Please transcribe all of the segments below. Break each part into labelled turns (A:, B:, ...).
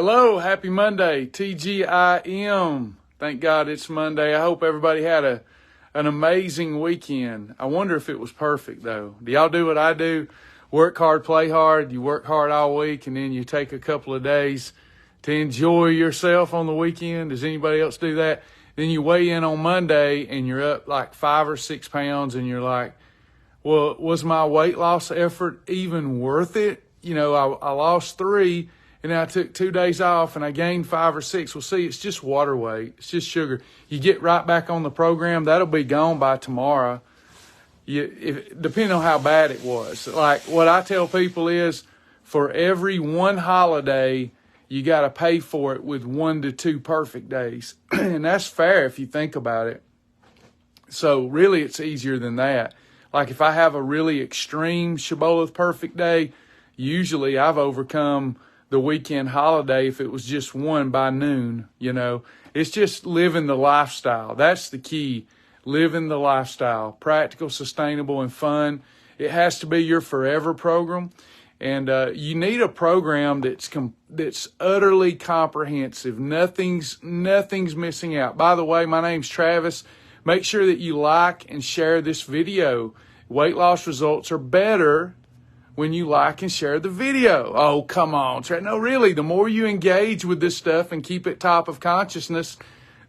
A: Hello, happy Monday, TGIM. Thank God it's Monday. I hope everybody had an amazing weekend. I wonder if it was perfect, though. Do y'all do what I do? Work hard, play hard. You work hard all week, and then you take a couple of days to enjoy yourself on the weekend. Does anybody else do that? Then you weigh in on Monday, and you're up like 5 or 6 pounds, and you're like, well, was my weight loss effort even worth it? You know, I lost 3, and then I took 2 days off, and I gained 5 or 6. Well, see, it's just water weight. It's just sugar. You get right back on the program, that'll be gone by tomorrow. Depending on how bad it was. Like what I tell people is, for every one holiday, you got to pay for it with 1 to 2 perfect days. And that's fair if you think about it. So really, it's easier than that. Like if I have a really extreme Shibboleth perfect day, usually I've overcome the weekend holiday if it was just one by noon. You know, it's just living the lifestyle. That's the key. Living the lifestyle, practical, sustainable, and fun. It has to be your forever program. And you need a program that's utterly comprehensive. Nothing's missing out. By the way, my name's Travis. Make sure that you like and share this video. Weight loss results are better when you like and share the video. Oh, come on. No, really, the more you engage with this stuff and keep it top of consciousness,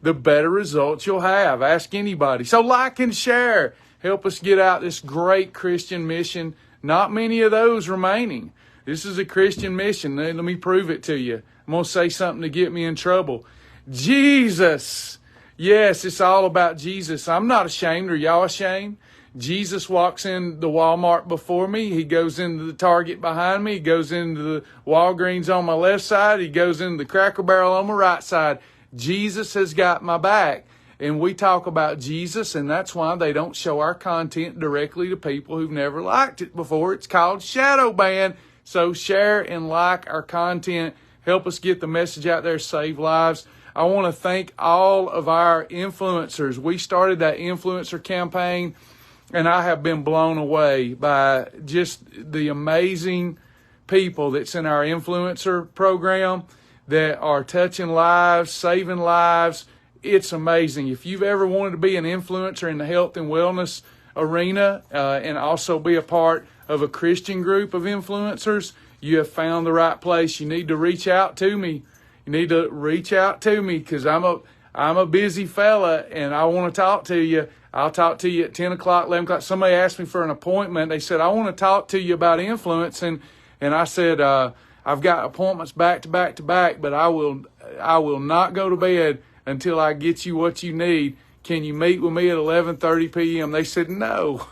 A: the better results you'll have. Ask anybody. So like and share. Help us get out this great Christian mission. Not many of those remaining. This is a Christian mission. Let me prove it to you. I'm going to say something to get me in trouble. Jesus. Yes, it's all about Jesus. I'm not ashamed. Are y'all ashamed? Jesus walks in the Walmart before me. He goes into the Target behind me. He goes into the Walgreens on my left side. He goes into the Cracker Barrel on my right side. Jesus has got my back. And we talk about Jesus, and that's why they don't show our content directly to people who've never liked it before. It's called shadow ban. So share and like our content. Help us get the message out there, save lives. I want to thank all of our influencers. We started that influencer campaign, and I have been blown away by just the amazing people that's in our influencer program that are touching lives, saving lives. It's amazing. If you've ever wanted to be an influencer in the health and wellness arena and also be a part of a Christian group of influencers, you have found the right place. You need to reach out to me. You need to reach out to me because I'm a busy fella and I want to talk to you. I'll talk to you at 10 o'clock, 11 o'clock. Somebody asked me for an appointment. They said, I want to talk to you about influencing. And I said, I've got appointments back to back to back, but I will not go to bed until I get you what you need. Can you meet with me at 11:30 p.m.? They said, no.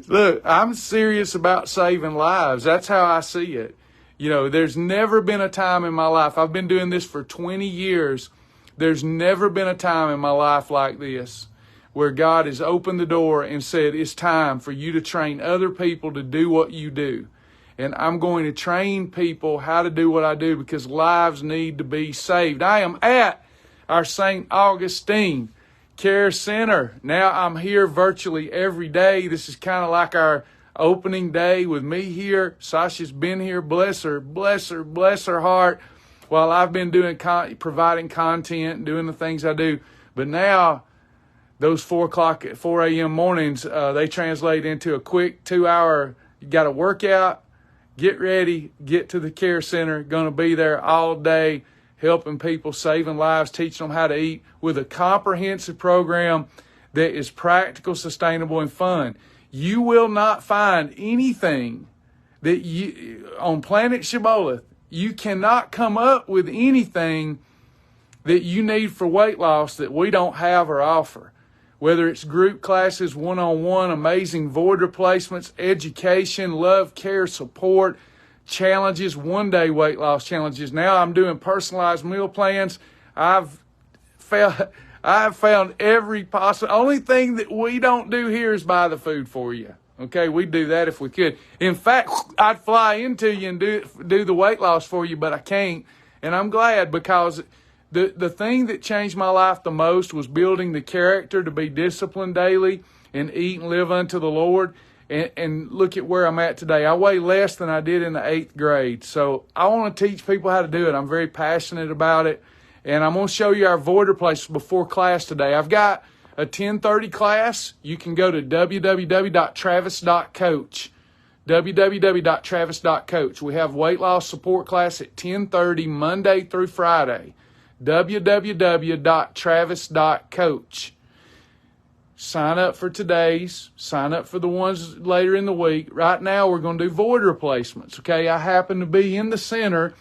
A: Look, I'm serious about saving lives. That's how I see it. You know, there's never been a time in my life. I've been doing this for 20 years. There's never been a time in my life like this where God has opened the door and said, it's time for you to train other people to do what you do. And I'm going to train people how to do what I do because lives need to be saved. I am at our St. Augustine Care Center. Now I'm here virtually every day. This is kind of like our opening day with me here. Sasha's been here. Bless her heart, while I've been providing content and doing the things I do. But now those 4 a.m. mornings, they translate into a quick 2-hour, you got to work out, get ready, get to the care center. Going to be there all day, helping people, saving lives, teaching them how to eat with a comprehensive program that is practical, sustainable, and fun. You will not find anything that on planet Shibboleth, you cannot come up with anything that you need for weight loss that we don't have or offer. Whether it's group classes, one-on-one, amazing void replacements, education, love, care, support, challenges, one-day weight loss challenges. Now I'm doing personalized meal plans. I've found every possible. Only thing that we don't do here is buy the food for you. Okay, we'd do that if we could. In fact, I'd fly into you and do the weight loss for you, but I can't. And I'm glad because the thing that changed my life the most was building the character to be disciplined daily and eat and live unto the Lord. and look at where I'm at today. I weigh less than I did in the 8th grade. So I want to teach people how to do it. I'm very passionate about it. And I'm going to show you our void replacements before class today. I've got a 10:30 class. You can go to www.travis.coach. www.travis.coach. We have weight loss support class at 10:30 Monday through Friday. www.travis.coach. Sign up for today's. Sign up for the ones later in the week. Right now, we're going to do void replacements. Okay, I happen to be in the center,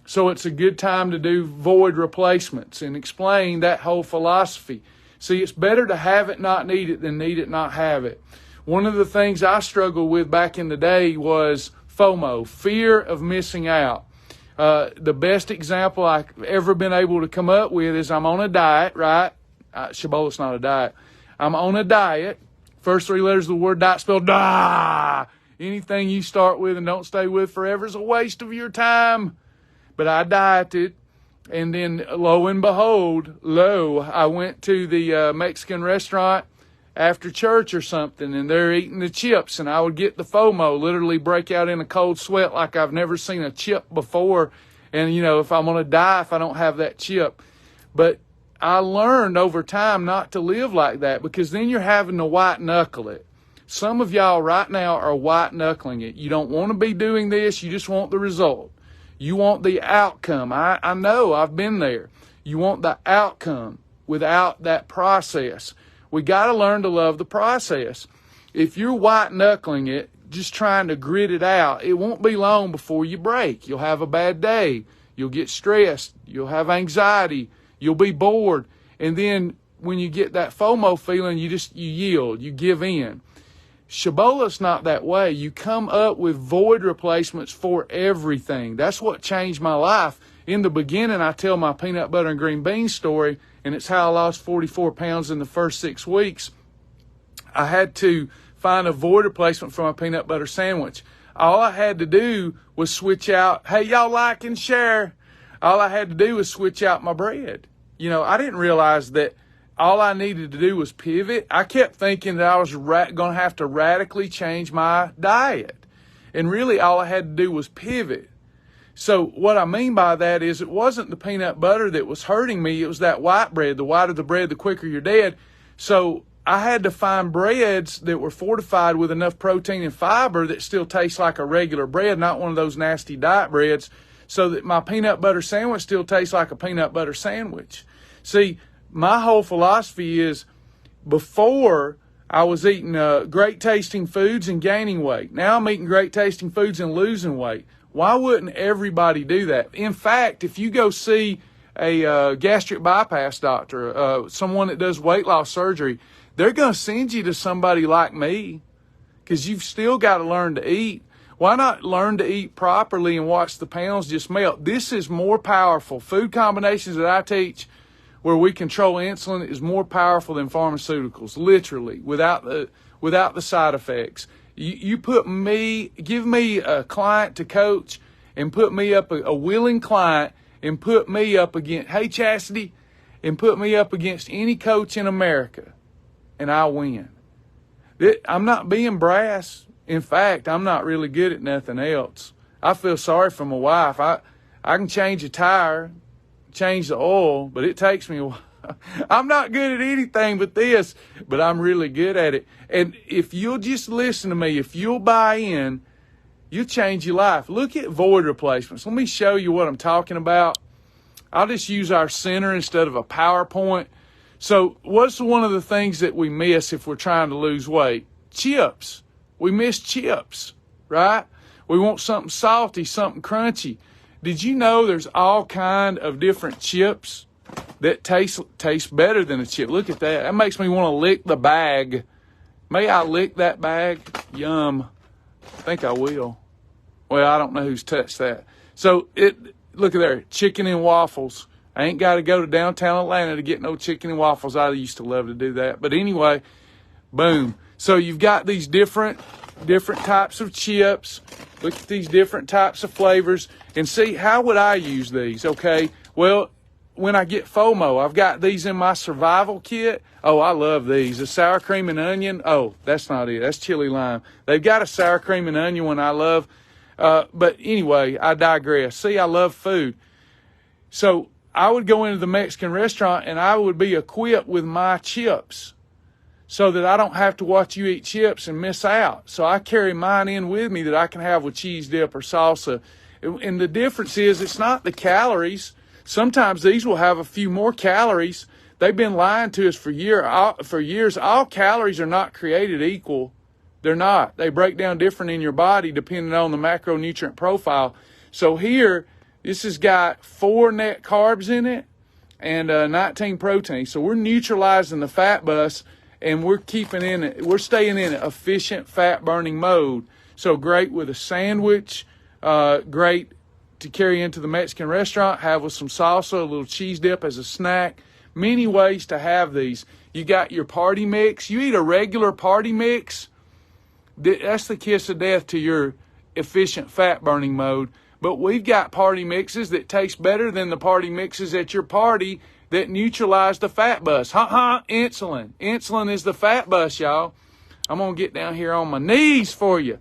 A: so it's a good time to do void replacements and explain that whole philosophy. See, it's better to have it, not need it, than need it, not have it. One of the things I struggled with back in the day was FOMO, fear of missing out. The best example I've ever been able to come up with is I'm on a diet, right? Shibboleth's not a diet. I'm on a diet. First 3 letters of the word diet spelled DA. Anything you start with and don't stay with forever is a waste of your time. But I dieted. And then lo and behold, I went to the Mexican restaurant after church or something, and they're eating the chips, and I would get the FOMO, literally break out in a cold sweat like I've never seen a chip before. And, if I'm going to die if I don't have that chip. But I learned over time not to live like that, because then you're having to white knuckle it. Some of y'all right now are white knuckling it. You don't want to be doing this. You just want the result. You want the outcome. I know, I've been there. You want the outcome without that process. We got to learn to love the process. If you're white knuckling it, just trying to grit it out, it won't be long before you break. You'll have a bad day. You'll get stressed. You'll have anxiety. You'll be bored. And then when you get that FOMO feeling, you yield. You give in. Shibboleth's not that way. You come up with void replacements for everything. That's what changed my life. In the beginning, I tell my peanut butter and green beans story, and it's how I lost 44 pounds in the first 6 weeks. I had to find a void replacement for my peanut butter sandwich. All I had to do was switch out, hey, y'all like and share. All I had to do was switch out my bread. I didn't realize that all I needed to do was pivot. I kept thinking that I was going to have to radically change my diet. And really all I had to do was pivot. So what I mean by that is it wasn't the peanut butter that was hurting me. It was that white bread. The whiter the bread, the quicker you're dead. So I had to find breads that were fortified with enough protein and fiber that still tastes like a regular bread, not one of those nasty diet breads, so that my peanut butter sandwich still tastes like a peanut butter sandwich. See, my whole philosophy is, before I was eating great tasting foods and gaining weight. Now I'm eating great tasting foods and losing weight. Why wouldn't everybody do that? In fact, if you go see a gastric bypass doctor, someone that does weight loss surgery, they're going to send you to somebody like me, because you've still got to learn to eat. Why not learn to eat properly and watch the pounds just melt? This is more powerful. Food combinations that I teach where we control insulin is more powerful than pharmaceuticals, literally, without the side effects. You give me a client to coach and put me up, a willing client, and put me up against, hey, Chastity, and put me up against any coach in America, and I'll win. I'm not being brass. In fact, I'm not really good at nothing else. I feel sorry for my wife. I can change a tire, change the oil, but it takes me a while. I'm not good at anything but this, but I'm really good at it. And if you'll just listen to me, if you'll buy in, you'll change your life. Look at void replacements. Let me show you what I'm talking about. I'll just use our center instead of a PowerPoint. So what's one of the things that we miss if we're trying to lose weight? Chips. We miss chips, right? We want something salty, something crunchy. Did you know there's all kind of different chips that taste better than a chip? Look at that. That makes me want to lick the bag. May I lick that bag? Yum. I think I will. Well, I don't know who's touched that. So look at there, chicken and waffles. I ain't got to go to downtown Atlanta to get no chicken and waffles. I used to love to do that. But anyway, boom. So you've got these different types of chips. Look at these different types of flavors and see, how would I use these? Okay. Well, when I get FOMO. I've got these in my survival kit. Oh, I love these. The sour cream and onion. Oh, that's not it. That's chili lime. They've got a sour cream and onion one I love. But anyway, I digress. See, I love food. So I would go into the Mexican restaurant and I would be equipped with my chips so that I don't have to watch you eat chips and miss out. So I carry mine in with me that I can have with cheese dip or salsa. And the difference is it's not the calories. Sometimes these will have a few more calories. They've been lying to us for years. All calories are not created equal. They're not. They break down different in your body depending on the macronutrient profile. So here, this has got 4 net carbs in it and 19 proteins. So we're neutralizing the fat bus and we're staying in an efficient fat burning mode. So great with a sandwich, great to carry into the Mexican restaurant, have with some salsa, a little cheese dip as a snack. Many ways to have these. You got your party mix. You eat a regular party mix, that's the kiss of death to your efficient fat burning mode. But we've got party mixes that taste better than the party mixes at your party that neutralize the fat bus. Insulin. Insulin is the fat bus, y'all. I'm going to get down here on my knees for you.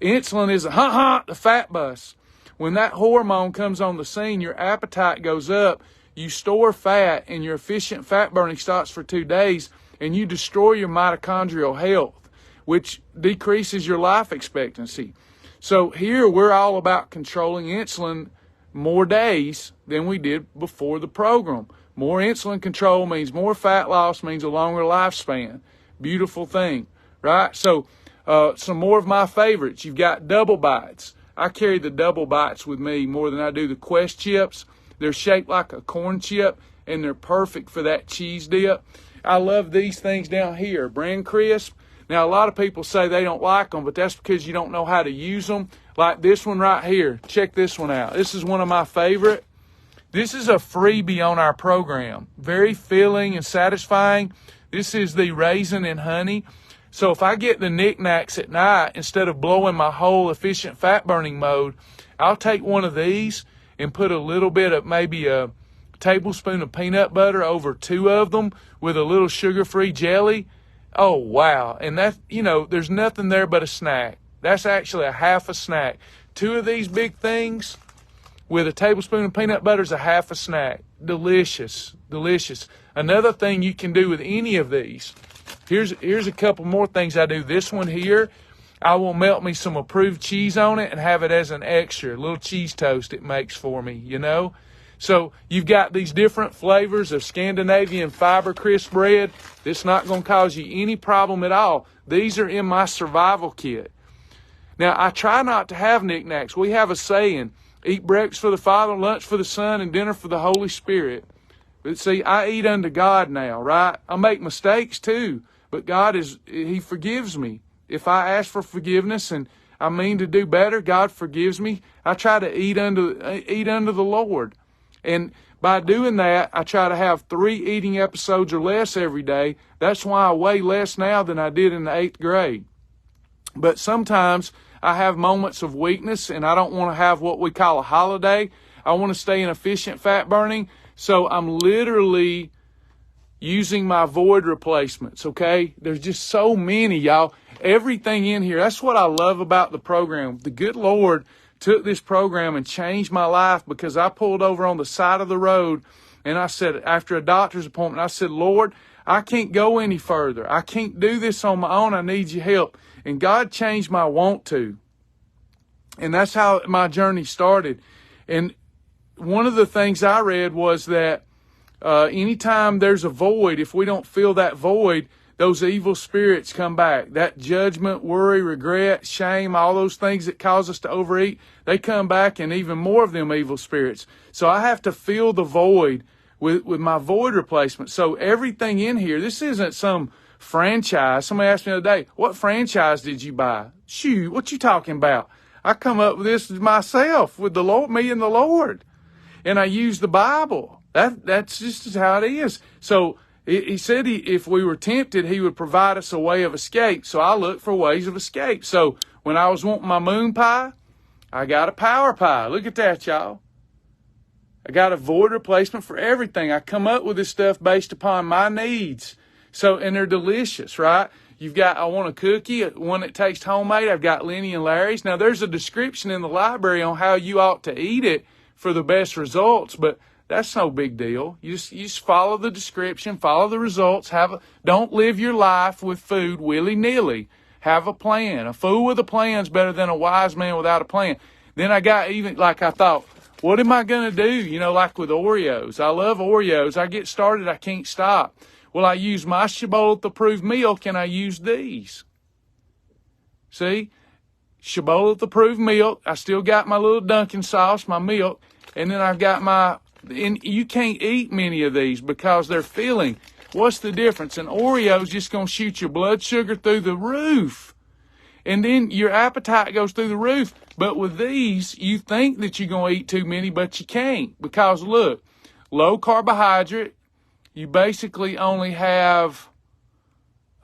A: Insulin is the fat bus. When that hormone comes on the scene, your appetite goes up, you store fat, and your efficient fat burning stops for 2 days, and you destroy your mitochondrial health, which decreases your life expectancy. So here we're all about controlling insulin more days than we did before the program. More insulin control means more fat loss, means a longer lifespan. Beautiful thing, right? So some more of my favorites. You've got double bites. I carry the double bites with me more than I do the Quest chips. They're shaped like a corn chip, and they're perfect for that cheese dip. I love these things down here, Brand Crisp. Now, a lot of people say they don't like them, but that's because you don't know how to use them. Like this one right here. Check this one out. This is one of my favorite. This is a freebie on our program. Very filling and satisfying. This is the raisin and honey. So if I get the knickknacks at night, instead of blowing my whole efficient fat burning mode, I'll take one of these and put a little bit of maybe a tablespoon of peanut butter over 2 of them with a little sugar-free jelly. Oh, wow. And that, there's nothing there but a snack. That's actually a half a snack. 2 of these big things with a tablespoon of peanut butter is a half a snack. Delicious, delicious. Another thing you can do with any of these, here's a couple more things I do. This one here, I will melt me some approved cheese on it and have it as an extra, a little cheese toast it makes for me, So you've got these different flavors of Scandinavian fiber crisp bread. It's not going to cause you any problem at all. These are in my survival kit. Now, I try not to have knickknacks. We have a saying, eat breakfast for the Father, lunch for the Son, and dinner for the Holy Spirit. But see, I eat unto God now, right? I make mistakes too, but He forgives me. If I ask for forgiveness and I mean to do better, God forgives me. I try to eat unto the Lord. And by doing that, I try to have 3 eating episodes or less every day. That's why I weigh less now than I did in the 8th grade. But sometimes I have moments of weakness and I don't want to have what we call a holiday. I want to stay in efficient fat burning. So I'm literally using my void replacements, okay? There's just so many, y'all. Everything in here. That's what I love about the program. The good Lord took this program and changed my life because I pulled over on the side of the road and I said, after a doctor's appointment, I said, Lord, I can't go any further. I can't do this on my own. I need your help. And God changed my want to. And that's how my journey started. And one of the things I read was that anytime there's a void, if we don't fill that void, those evil spirits come back. That judgment, worry, regret, shame, all those things that cause us to overeat, they come back, and even more of them evil spirits. So I have to fill the void with my void replacement. So everything in here, this isn't some franchise. Somebody asked me the other day, what franchise did you buy? Shoot, what you talking about? I come up with this myself, with the Lord, me and the Lord. And I use the Bible. That's just how it is. So he said if we were tempted, he would provide us a way of escape. So I look for ways of escape. So when I was wanting my moon pie, I got a power pie. Look at that, y'all. I got a void replacement for everything. I come up with this stuff based upon my needs. So, and they're delicious, right? I want a cookie, one that tastes homemade. I've got Lenny and Larry's. Now, there's a description in the library on how you ought to eat it for the best results, but that's no big deal. You just follow the description, follow the results. Don't live your life with food willy-nilly. Have a plan. A fool with a plan is better than a wise man without a plan. Then I thought, what am I going to do? Like with Oreos. I love Oreos. I get started, I can't stop. Well, I use my Shibboleth approved milk, and I use these. See? Shibboleth approved milk. I still got my little Dunkin' sauce, my milk, and then I've got and you can't eat many of these because they're filling. What's the difference? An Oreo's just going to shoot your blood sugar through the roof. And then your appetite goes through the roof. But with these, you think that you're going to eat too many, but you can't. Because look, low carbohydrate, you basically only have,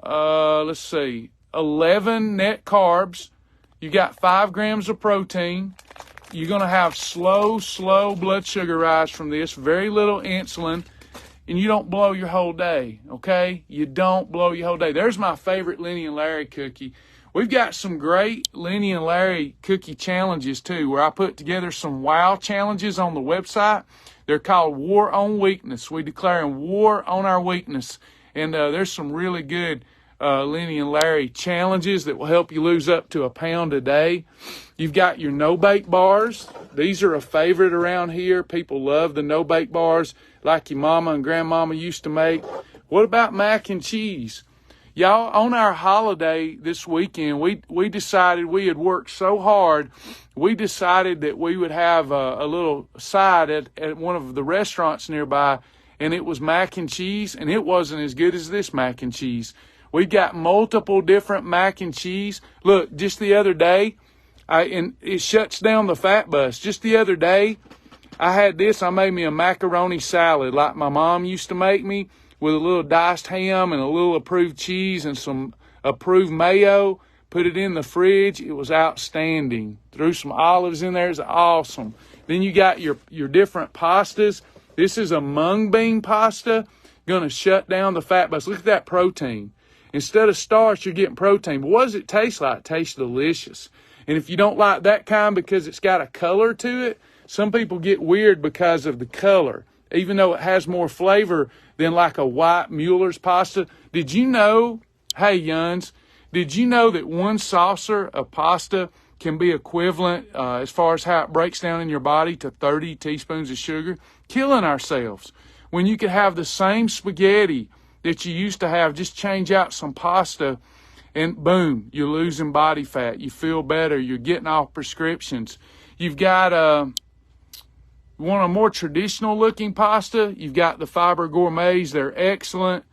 A: 11 net carbs. You got 5 grams of protein. You're going to have slow blood sugar rise from this, very little insulin, and you don't blow your whole day, okay? You don't blow your whole day. There's my favorite Lenny and Larry cookie. We've got some great Lenny and Larry cookie challenges, too, where I put together some wow challenges on the website. They're called War on Weakness. We're declaring war on our weakness. And there's some really good Lenny and Larry challenges that will help you lose up to 1 pound a day. You've got your no-bake bars. These are a favorite around here. People love the no-bake bars like your mama and grandmama used to make. What about mac and cheese? Y'all, on our holiday this weekend, we decided we had worked so hard, we decided that we would have a little side at one of the restaurants nearby, and it was mac and cheese, and it wasn't as good as this mac and cheese. We've got multiple different mac and cheese. Look, just the other day, and it shuts down the fat bus. Just the other day, I had this. I made me a macaroni salad like my mom used to make me, with a little diced ham and a little approved cheese and some approved mayo. Put it in the fridge. It was outstanding. Threw some olives in there. It's awesome. Then you got your different pastas. This is a mung bean pasta. Going to shut down the fat bus. Look at that protein. Instead of starch, you're getting protein. But what does it taste like? It tastes delicious. And if you don't like that kind because it's got a color to it, some people get weird because of the color, even though it has more flavor than like a white Mueller's pasta. Did you know, hey, Yuns, did you know that 1 saucer of pasta can be equivalent as far as how it breaks down in your body to 30 teaspoons of sugar? Killing ourselves. When you could have the same spaghetti that you used to have, just change out some pasta, and boom, you're losing body fat. You feel better. You're getting off prescriptions. You've got you want a more traditional looking pasta? You've got the Fiber Gourmets. They're excellent.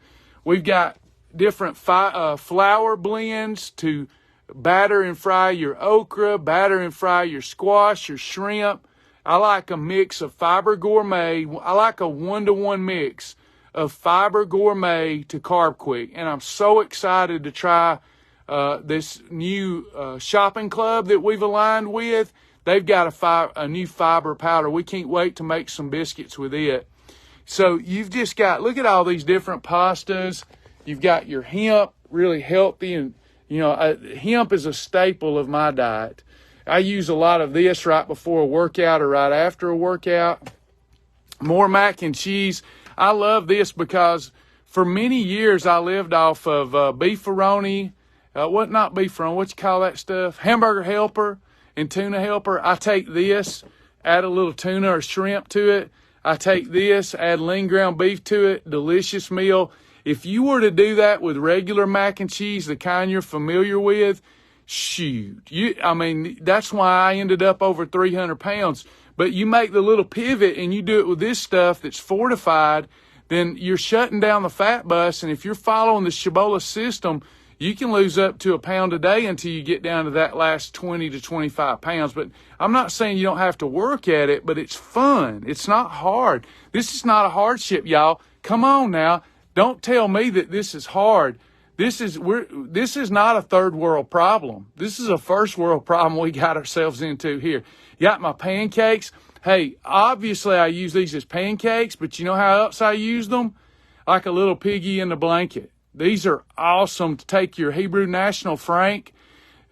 A: We've got different flour blends to batter and fry your okra, batter and fry your squash, your shrimp. I like a mix of Fiber Gourmet. I like a 1-to-1 mix of Fiber Gourmet to Carb Quick. And I'm so excited to try this new shopping club that we've aligned with. They've got a new fiber powder. We can't wait to make some biscuits with it. So you've just got, look at all these different pastas. You've got your hemp, really healthy. And, hemp is a staple of my diet. I use a lot of this right before a workout or right after a workout. More mac and cheese. I love this because for many years I lived off of beefaroni. Not beefaroni, what you call that stuff? Hamburger Helper and Tuna Helper. I take this, add a little tuna or shrimp to it. I take this, add lean ground beef to it. Delicious meal. If you were to do that with regular mac and cheese, the kind you're familiar with, shoot. That's why I ended up over 300 pounds. But you make the little pivot and you do it with this stuff that's fortified, then you're shutting down the fat bus. And if you're following the Shibboleth system, you can lose up to 1 pound a day until you get down to that last 20 to 25 pounds. But I'm not saying you don't have to work at it, but it's fun. It's not hard. This is not a hardship, y'all. Come on now. Don't tell me that this is hard. This is not a third world problem. This is a first world problem we got ourselves into here. You got my pancakes. Hey, obviously I use these as pancakes, but you know how else I use them? Like a little piggy in the blanket. These are awesome to take your Hebrew National Frank.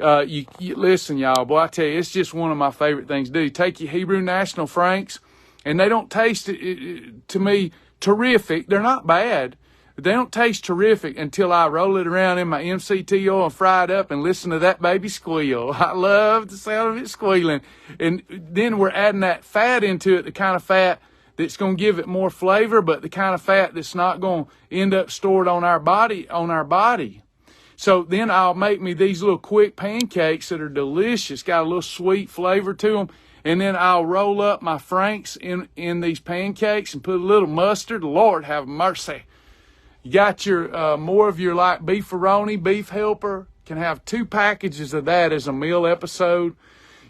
A: You listen, y'all, boy, I tell you, it's just one of my favorite things to do. Take your Hebrew National Franks, and they don't taste, to me, terrific. They're not bad, but they don't taste terrific until I roll it around in my MCT oil and fry it up and listen to that baby squeal. I love the sound of it squealing. And then we're adding that fat into it, the kind of fat that's going to give it more flavor, but the kind of fat that's not going to end up stored on our body. So then I'll make me these little quick pancakes that are delicious, got a little sweet flavor to them. And then I'll roll up my Franks in these pancakes and put a little mustard. Lord have mercy. You got your more of your like beefaroni, beef helper. Can have 2 packages of that as a meal episode.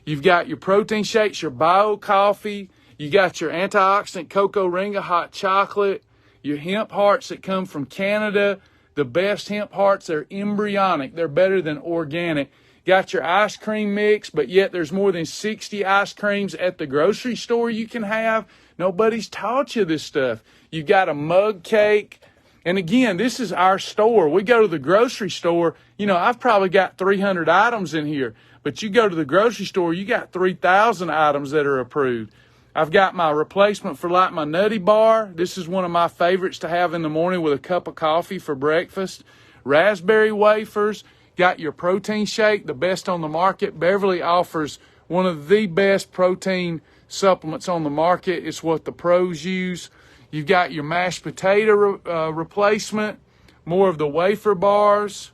A: You've got your protein shakes, your bio coffee. You got your antioxidant cocoa ringa hot chocolate, your hemp hearts that come from Canada. The best hemp hearts, they're embryonic. They're better than organic. Got your ice cream mix, but yet there's more than 60 ice creams at the grocery store you can have. Nobody's taught you this stuff. You've got a mug cake. And again, this is our store. We go to the grocery store. You know, I've probably got 300 items in here. But you go to the grocery store, you got 3,000 items that are approved. I've got my replacement for like my nutty bar. This is one of my favorites to have in the morning with a cup of coffee for breakfast. Raspberry wafers. Got your protein shake, the best on the market. Beverly offers one of the best protein supplements on the market. It's what the pros use. You've got your mashed potato replacement, more of the wafer bars.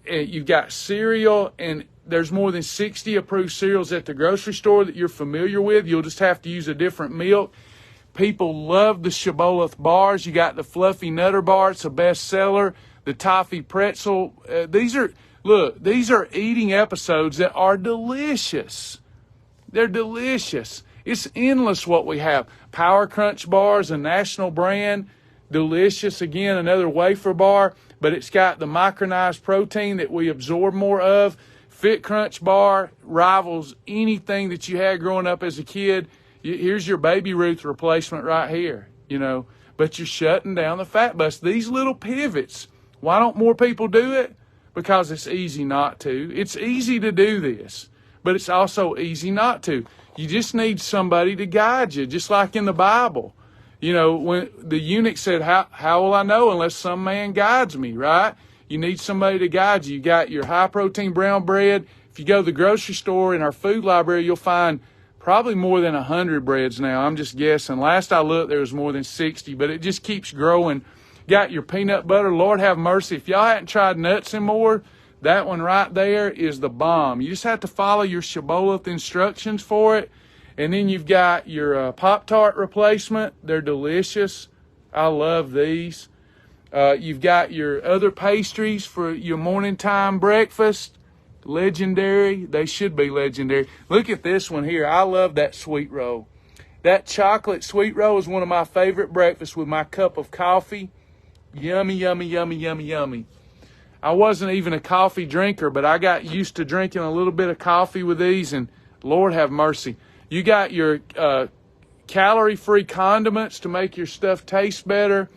A: You've got cereal, and there's more than 60 approved cereals at the grocery store that you're familiar with. You'll just have to use a different milk. People love the Shibboleth bars. You got the Fluffy Nutter Bar. It's a bestseller. The Toffee Pretzel. These are eating episodes that are delicious. They're delicious. It's endless what we have. Power Crunch bars, a national brand. Delicious. Again, another wafer bar, but it's got the micronized protein that we absorb more of. Fit Crunch bar rivals anything that you had growing up as a kid. Here's your Baby Ruth replacement right here, you know. But you're shutting down the fat bus. These little pivots, why don't more people do it? Because it's easy not to. It's easy to do this, but it's also easy not to. You just need somebody to guide you, just like in the Bible. You know, when the eunuch said, how will I know unless some man guides me, right? You need somebody to guide you. You got your high-protein brown bread. If you go to the grocery store in our food library, you'll find probably more than 100 breads now. I'm just guessing. Last I looked, there was more than 60, but it just keeps growing. Got your peanut butter. Lord have mercy. If y'all hadn't tried nuts and more, that one right there is the bomb. You just have to follow your Shibboleth instructions for it. And then you've got your Pop-Tart replacement. They're delicious. I love these. You've got your other pastries for your morning time breakfast. Legendary. They should be legendary. Look at this one here. I love that sweet roll. That chocolate sweet roll is one of my favorite breakfasts with my cup of coffee. Yummy, yummy, yummy, yummy, yummy. I wasn't even a coffee drinker, but I got used to drinking a little bit of coffee with these, and Lord have mercy. You got your calorie-free condiments to make your stuff taste better.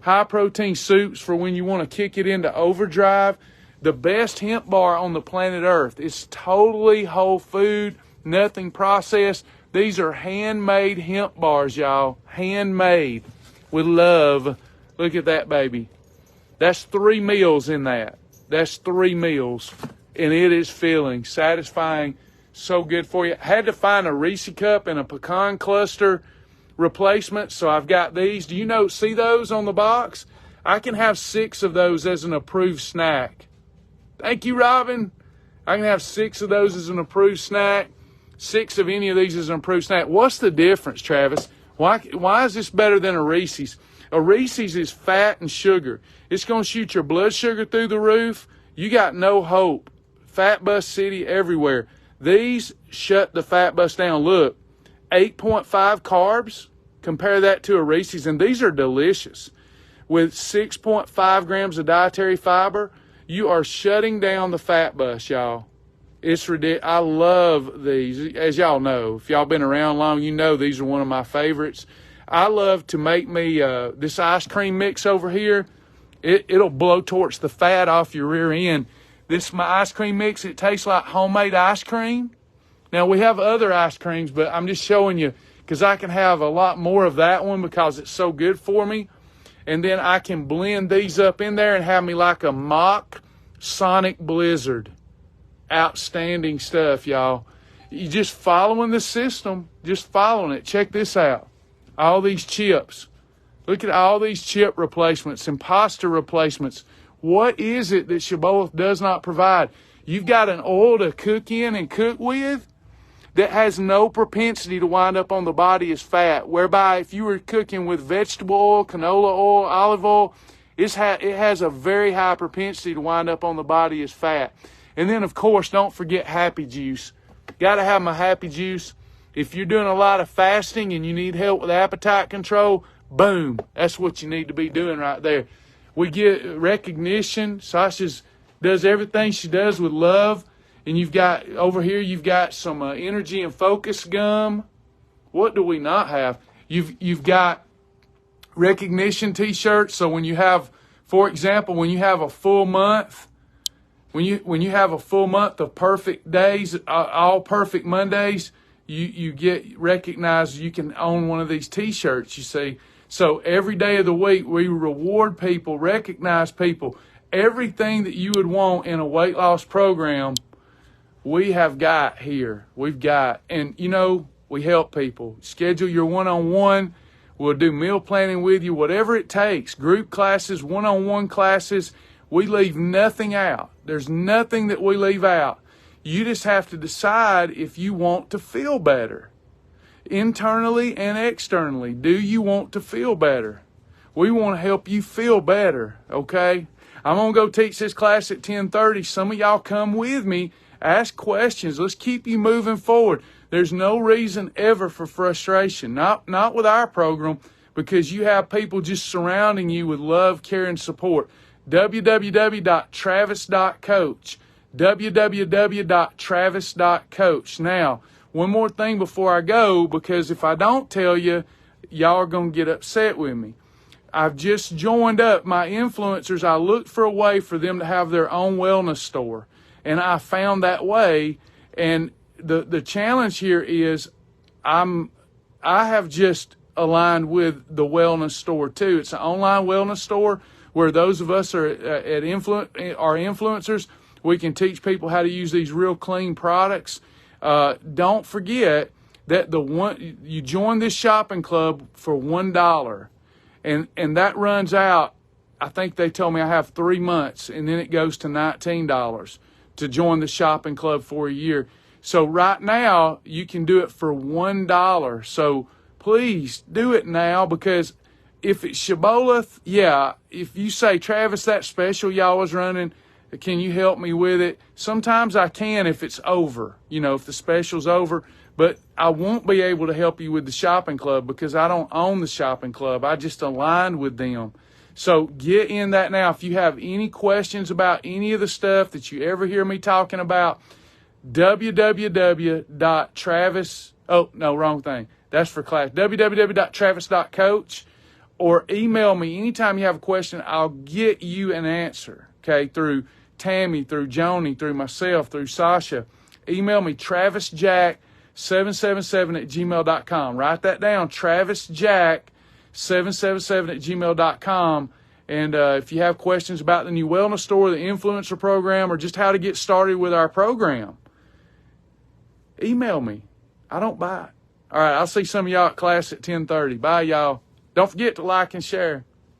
A: High-protein soups for when you want to kick it into overdrive. The best hemp bar on the planet Earth. It's totally whole food, nothing processed. These are handmade hemp bars, y'all. Handmade with love. Look at that, baby. That's 3 meals in that. That's 3 meals. And it is filling, satisfying, so good for you. Had to find a Reese cup and a pecan cluster replacement, so I've got these. Do you know, see those on the box? I can have 6 of those as an approved snack. Thank you, Robin. I can have 6 of those as an approved snack. 6 of any of these as an approved snack. What's the difference, Travis? Why is this better than a Reese's? A Reese's is fat and sugar. It's going to shoot your blood sugar through the roof. You got no hope. Fat bus city everywhere. These shut the fat bus down. Look, 8.5 carbs. Compare that to a Reese's, and these are delicious. With 6.5 grams of dietary fiber, you are shutting down the fat bus, y'all. It's ridiculous. I love these. As y'all know, if y'all been around long, you know these are one of my favorites. I love to make me this ice cream mix over here. It'll blowtorch the fat off your rear end. This is my ice cream mix. It tastes like homemade ice cream. Now, we have other ice creams, but I'm just showing you because I can have a lot more of that one because it's so good for me. And then I can blend these up in there and have me like a mock Sonic Blizzard. Outstanding stuff, y'all. You just following the system, just following it. Check this out. All these chips. Look at all these chip replacements and pasta replacements. What is it that Shibboleth does not provide? You've got an oil to cook in and cook with that has no propensity to wind up on the body as fat, whereby if you were cooking with vegetable oil, canola oil, olive oil, it has a very high propensity to wind up on the body as fat. And then, of course, don't forget Happy Juice. Got to have my Happy Juice. If you're doing a lot of fasting and you need help with appetite control, boom, that's what you need to be doing right there. We get recognition. Sasha does everything she does with love. And you've got, over here, you've got some energy and focus gum. What do we not have? You've got recognition t-shirts. So when you have, for example, when you have a full month, when you have a full month of perfect days, all perfect Mondays, you get recognized. You can own one of these t-shirts, you see. So every day of the week, we reward people, recognize people. Everything that you would want in a weight loss program, we have got here. We've got, and we help people. Schedule your one-on-one. We'll do meal planning with you, whatever it takes. Group classes, one-on-one classes. We leave nothing out. There's nothing that we leave out. You just have to decide if you want to feel better. Internally and externally, do you want to feel better? We want to help you feel better, okay? I'm going to go teach this class at 10:30. Some of y'all come with me. Ask questions. Let's keep you moving forward. There's no reason ever for frustration. Not with our program, because you have people just surrounding you with love, care, and support. www.travis.coach. www.travis.coach. Now, one more thing before I go, because if I don't tell you, y'all are going to get upset with me. I've just joined up my influencers. I looked for a way for them to have their own wellness store, and I found that way. And the challenge here is I have just aligned with the wellness store too. It's an online wellness store where those of us are influencers. We can teach people how to use these real clean products. Don't forget that you join this shopping club for $1, and that runs out. I think they told me I have 3 months, and then it goes to $19 to join the shopping club for a year. So right now you can do it for $1. So please do it now, because if it's Shibboleth, if you say, Travis, that special y'all was running, can you help me with it? Sometimes I can if it's over, if the special's over, but I won't be able to help you with the shopping club because I don't own the shopping club. I just aligned with them. So get in that now. If you have any questions about any of the stuff that you ever hear me talking about, www.travis, oh, no, wrong thing. That's for class. www.travis.coach, or email me anytime you have a question. I'll get you an answer, okay, through Tammy, through Joni, through myself, through Sasha. Email me, travisjack777@gmail.com. Write that down, travisjack777@gmail.com. And if you have questions about the new wellness store, the influencer program, or just how to get started with our program, email me. I don't bite. All right, I'll see some of y'all at class at 10:30. Bye, y'all. Don't forget to like and share.